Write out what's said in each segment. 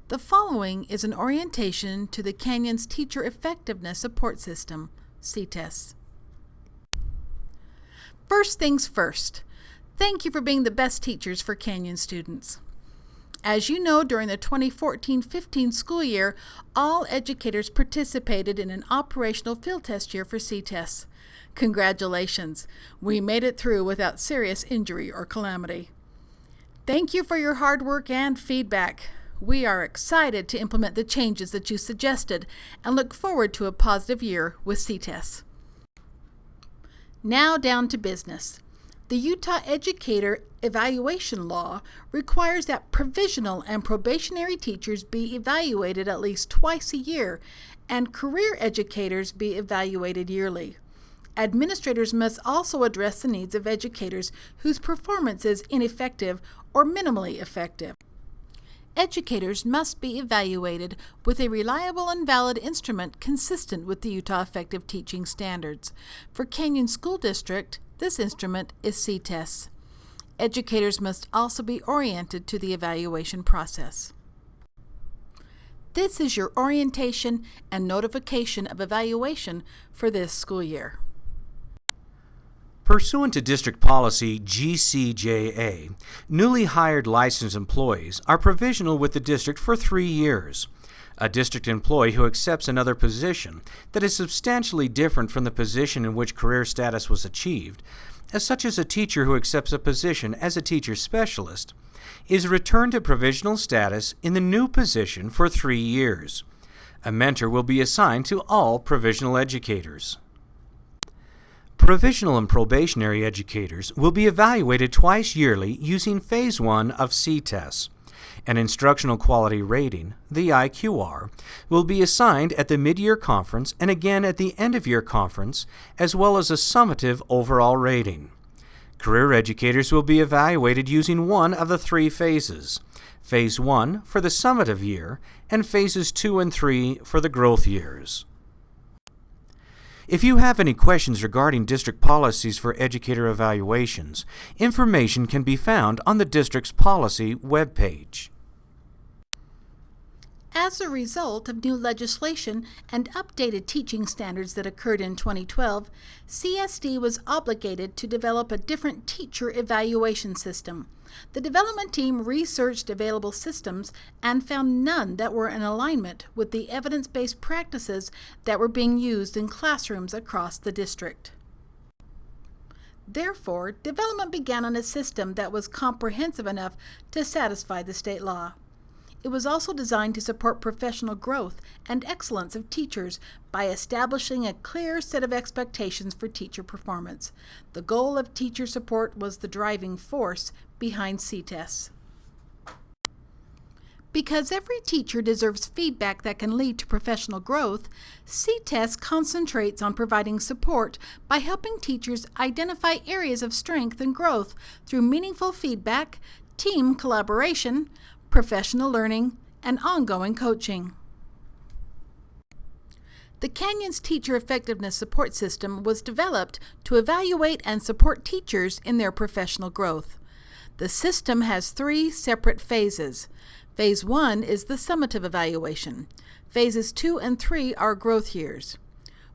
The following is an orientation to the Canyon's Teacher Effectiveness Support System, CTESS. First things first, thank you for being the best teachers for Canyon students. As you know, during the 2014-15 school year, all educators participated in an operational field test year for CTESS. Congratulations! We made it through without serious injury or calamity. Thank you for your hard work and feedback. We are excited to implement the changes that you suggested and look forward to a positive year with CTESS. Now down to business. The Utah Educator Evaluation Law requires that provisional and probationary teachers be evaluated at least twice a year and career educators be evaluated yearly. Administrators must also address the needs of educators whose performance is ineffective or minimally effective. Educators must be evaluated with a reliable and valid instrument consistent with the Utah Effective Teaching Standards. For Canyon School District, this instrument is CTESS. Educators must also be oriented to the evaluation process. This is your orientation and notification of evaluation for this school year. Pursuant to District Policy GCJA, newly hired licensed employees are provisional with the district for 3 years. A district employee who accepts another position that is substantially different from the position in which career status was achieved, such as a teacher who accepts a position as a teacher specialist, is returned to provisional status in the new position for 3 years. A mentor will be assigned to all provisional educators. Provisional and probationary educators will be evaluated twice yearly using Phase 1 of CTESS. An Instructional Quality rating, the IQR, will be assigned at the mid-year conference and again at the end-of-year conference, as well as a summative overall rating. Career educators will be evaluated using one of the 3 phases, Phase 1 for the summative year and Phases 2 and 3 for the growth years. If you have any questions regarding district policies for educator evaluations, information can be found on the district's policy webpage. As a result of new legislation and updated teaching standards that occurred in 2012, CSD was obligated to develop a different teacher evaluation system. The development team researched available systems and found none that were in alignment with the evidence-based practices that were being used in classrooms across the district. Therefore, development began on a system that was comprehensive enough to satisfy the state law. It was also designed to support professional growth and excellence of teachers by establishing a clear set of expectations for teacher performance. The goal of teacher support was the driving force behind CTESS. Because every teacher deserves feedback that can lead to professional growth, CTESS concentrates on providing support by helping teachers identify areas of strength and growth through meaningful feedback, team collaboration, professional learning, and ongoing coaching. The Canyon's Teacher Effectiveness Support System was developed to evaluate and support teachers in their professional growth. The system has 3 separate phases. Phase 1 is the summative evaluation. Phases 2 and 3 are growth years.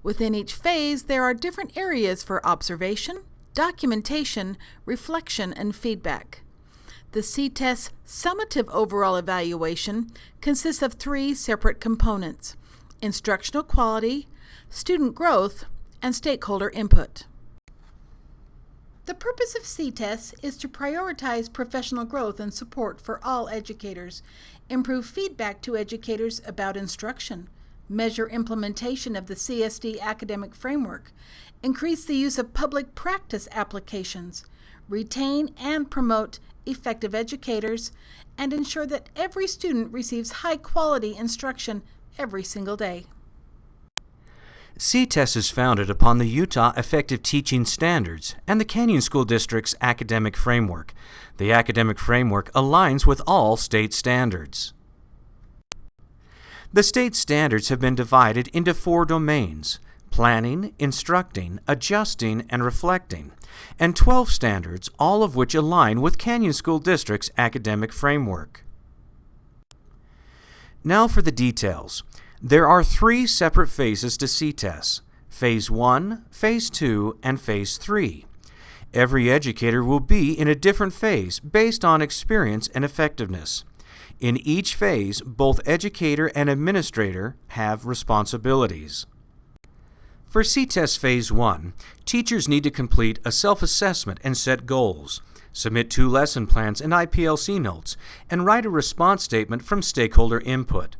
Within each phase, there are different areas for observation, documentation, reflection, and feedback. The CTESS summative overall evaluation consists of 3 separate components: instructional quality, student growth, and stakeholder input. The purpose of CTESS is to prioritize professional growth and support for all educators, improve feedback to educators about instruction, measure implementation of the CSD academic framework, increase the use of public practice applications, retain and promote effective educators, and ensure that every student receives high-quality instruction every single day. CTESS is founded upon the Utah Effective Teaching Standards and the Canyon School District's academic framework. The academic framework aligns with all state standards. The state standards have been divided into 4 domains: planning, instructing, adjusting, and reflecting, and 12 standards, all of which align with Canyon School District's academic framework. Now for the details. There are 3 separate phases to CTESS: Phase 1, Phase 2, and Phase 3. Every educator will be in a different phase based on experience and effectiveness. In each phase, both educator and administrator have responsibilities. For CTESS Phase 1, teachers need to complete a self-assessment and set goals, submit 2 lesson plans and IPLC notes, and write a response statement from stakeholder input.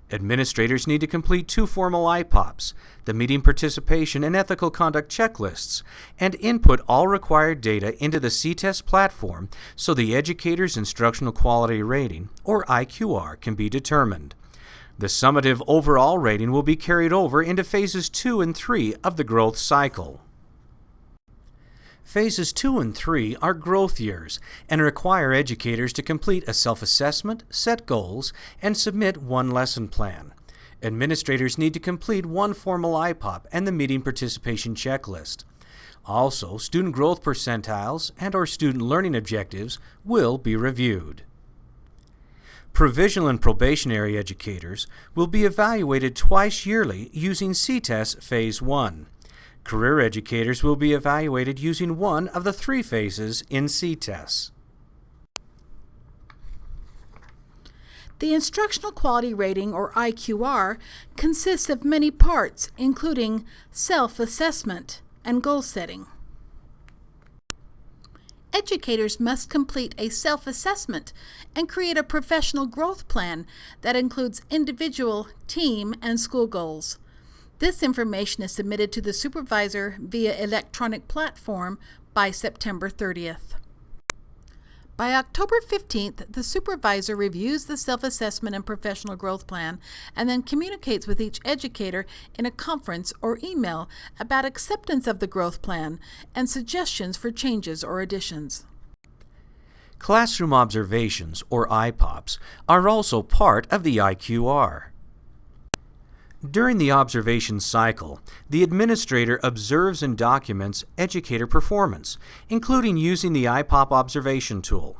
Administrators need to complete 2 formal IPOPs, the meeting participation and ethical conduct checklists, and input all required data into the CTESS platform so the educator's Instructional Quality Rating, or IQR, can be determined. The summative overall rating will be carried over into Phases 2 and 3 of the growth cycle. Phases 2 and 3 are growth years and require educators to complete a self-assessment, set goals, and submit 1 lesson plan. Administrators need to complete 1 formal IPOP and the meeting participation checklist. Also, student growth percentiles and/or student learning objectives will be reviewed. Provisional and probationary educators will be evaluated twice yearly using CTESS Phase 1. Career educators will be evaluated using one of the 3 phases in CTESS. The Instructional Quality Rating, or IQR, consists of many parts, including self-assessment and goal setting. Educators must complete a self-assessment and create a professional growth plan that includes individual, team, and school goals. This information is submitted to the supervisor via electronic platform by September 30th. By October 15th, the supervisor reviews the self-assessment and professional growth plan and then communicates with each educator in a conference or email about acceptance of the growth plan and suggestions for changes or additions. Classroom observations, or IPOPs, are also part of the IQR. During the observation cycle, the administrator observes and documents educator performance, including using the IPOP observation tool.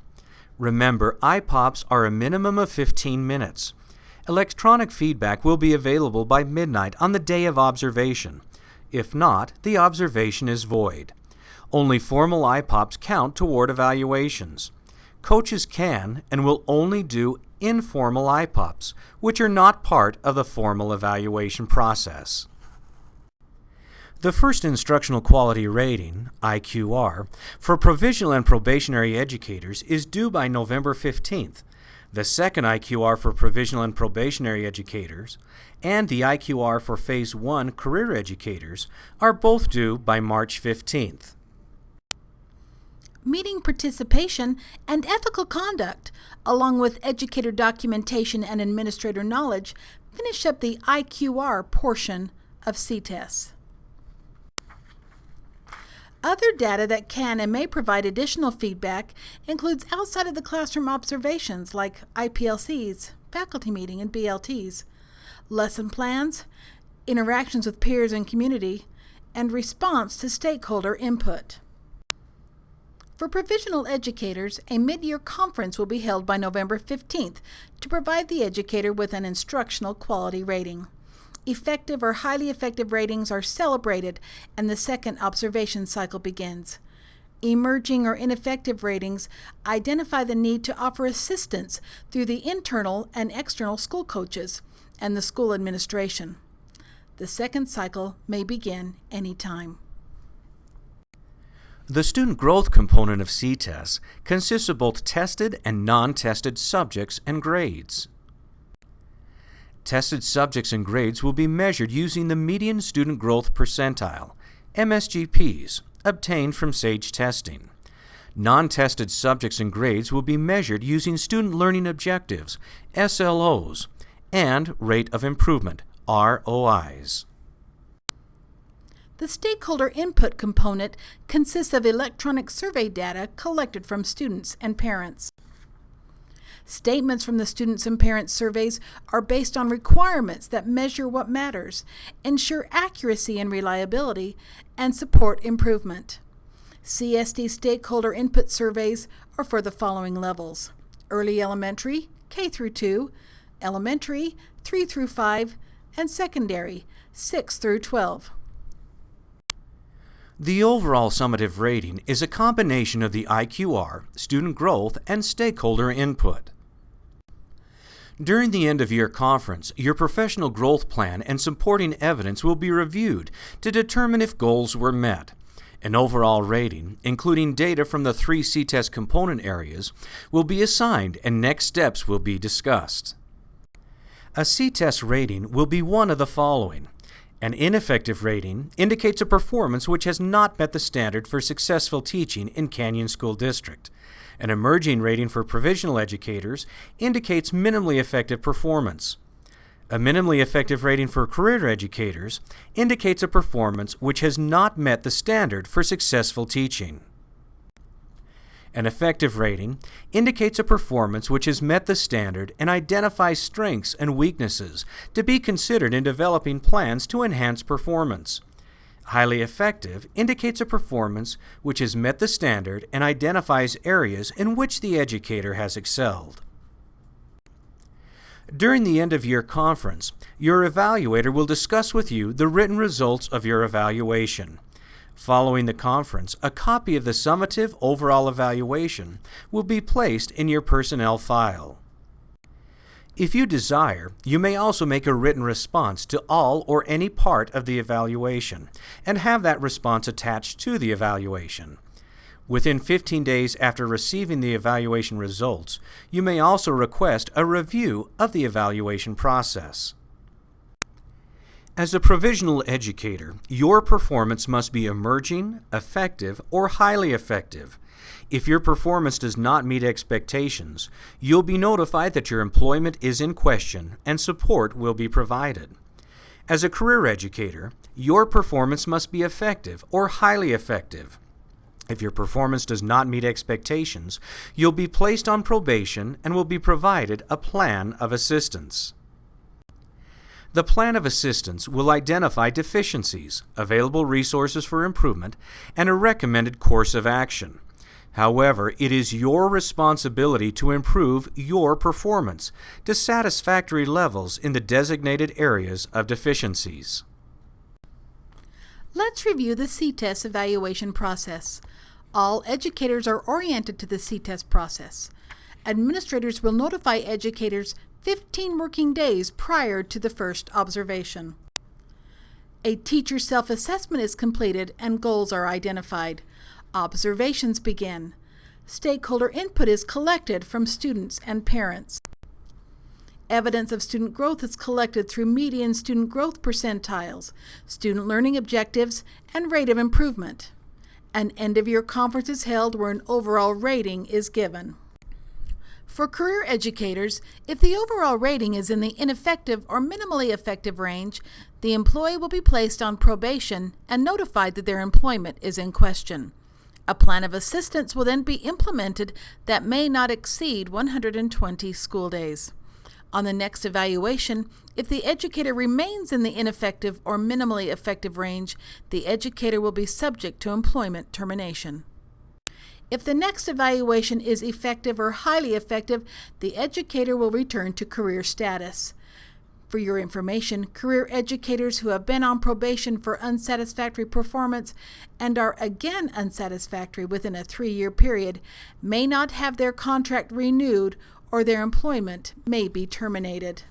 Remember, IPOPs are a minimum of 15 minutes. Electronic feedback will be available by midnight on the day of observation. If not, the observation is void. Only formal IPOPs count toward evaluations. Coaches can and will only do informal IPOPs, which are not part of the formal evaluation process. The first Instructional Quality Rating, IQR, for provisional and probationary educators is due by November 15th. The second IQR for provisional and probationary educators and the IQR for Phase 1 career educators are both due by March 15th. Meeting participation and ethical conduct, along with educator documentation and administrator knowledge, finish up the IQR portion of CTESS. Other data that can and may provide additional feedback includes outside of the classroom observations like IPLCs, faculty meeting, and BLTs, lesson plans, interactions with peers and community, and response to stakeholder input. For provisional educators, a mid-year conference will be held by November 15th to provide the educator with an instructional quality rating. Effective or highly effective ratings are celebrated and the second observation cycle begins. Emerging or ineffective ratings identify the need to offer assistance through the internal and external school coaches and the school administration. The second cycle may begin anytime. The student growth component of CTESS consists of both tested and non-tested subjects and grades. Tested subjects and grades will be measured using the median student growth percentile, MSGPs, obtained from SAGE testing. Non-tested subjects and grades will be measured using student learning objectives, SLOs, and rate of improvement, ROIs. The stakeholder input component consists of electronic survey data collected from students and parents. Statements from the students and parents surveys are based on requirements that measure what matters, ensure accuracy and reliability, and support improvement. CSD stakeholder input surveys are for the following levels: early elementary, K through 2, elementary 3 through 5, and secondary 6 through 12. The overall summative rating is a combination of the IQR, student growth, and stakeholder input. During the end-of-year conference, your professional growth plan and supporting evidence will be reviewed to determine if goals were met. An overall rating, including data from the 3 CTESS component areas, will be assigned and next steps will be discussed. A CTESS rating will be one of the following. An ineffective rating indicates a performance which has not met the standard for successful teaching in Canyon School District. An emerging rating for provisional educators indicates minimally effective performance. A minimally effective rating for career educators indicates a performance which has not met the standard for successful teaching. An effective rating indicates a performance which has met the standard and identifies strengths and weaknesses to be considered in developing plans to enhance performance. Highly effective indicates a performance which has met the standard and identifies areas in which the educator has excelled. During the end-of-year conference, your evaluator will discuss with you the written results of your evaluation. Following the conference, a copy of the summative overall evaluation will be placed in your personnel file. If you desire, you may also make a written response to all or any part of the evaluation and have that response attached to the evaluation. Within 15 days after receiving the evaluation results, you may also request a review of the evaluation process. As a provisional educator, your performance must be emerging, effective, or highly effective. If your performance does not meet expectations, you'll be notified that your employment is in question and support will be provided. As a career educator, your performance must be effective or highly effective. If your performance does not meet expectations, you'll be placed on probation and will be provided a plan of assistance. The plan of assistance will identify deficiencies, available resources for improvement, and a recommended course of action. However, it is your responsibility to improve your performance to satisfactory levels in the designated areas of deficiencies. Let's review the CTESS evaluation process. All educators are oriented to the CTESS process. Administrators will notify educators 15 working days prior to the first observation. A teacher self-assessment is completed and goals are identified. Observations begin. Stakeholder input is collected from students and parents. Evidence of student growth is collected through median student growth percentiles, student learning objectives, and rate of improvement. An end-of-year conference is held where an overall rating is given. For career educators, if the overall rating is in the ineffective or minimally effective range, the employee will be placed on probation and notified that their employment is in question. A plan of assistance will then be implemented that may not exceed 120 school days. On the next evaluation, if the educator remains in the ineffective or minimally effective range, the educator will be subject to employment termination. If the next evaluation is effective or highly effective, the educator will return to career status. For your information, career educators who have been on probation for unsatisfactory performance and are again unsatisfactory within a 3-year period may not have their contract renewed or their employment may be terminated.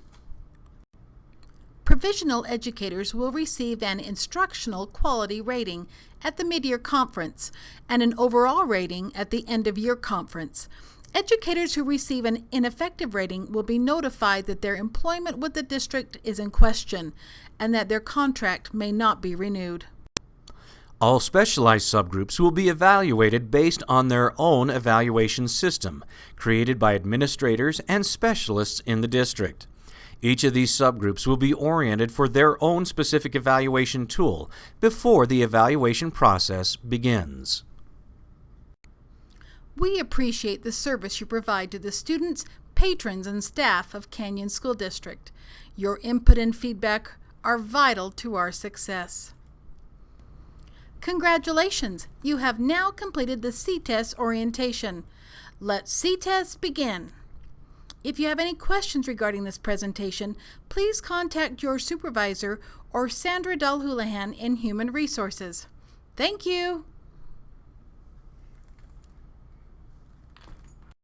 Provisional educators will receive an Instructional Quality rating at the mid-year conference and an overall rating at the end-of-year conference. Educators who receive an ineffective rating will be notified that their employment with the district is in question and that their contract may not be renewed. All specialized subgroups will be evaluated based on their own evaluation system, created by administrators and specialists in the district. Each of these subgroups will be oriented for their own specific evaluation tool before the evaluation process begins. We appreciate the service you provide to the students, patrons, and staff of Canyon School District. Your input and feedback are vital to our success. Congratulations! You have now completed the CTESS Orientation. Let CTESS begin. If you have any questions regarding this presentation, please contact your supervisor or Sandra Dull-Houlihan in Human Resources. Thank you!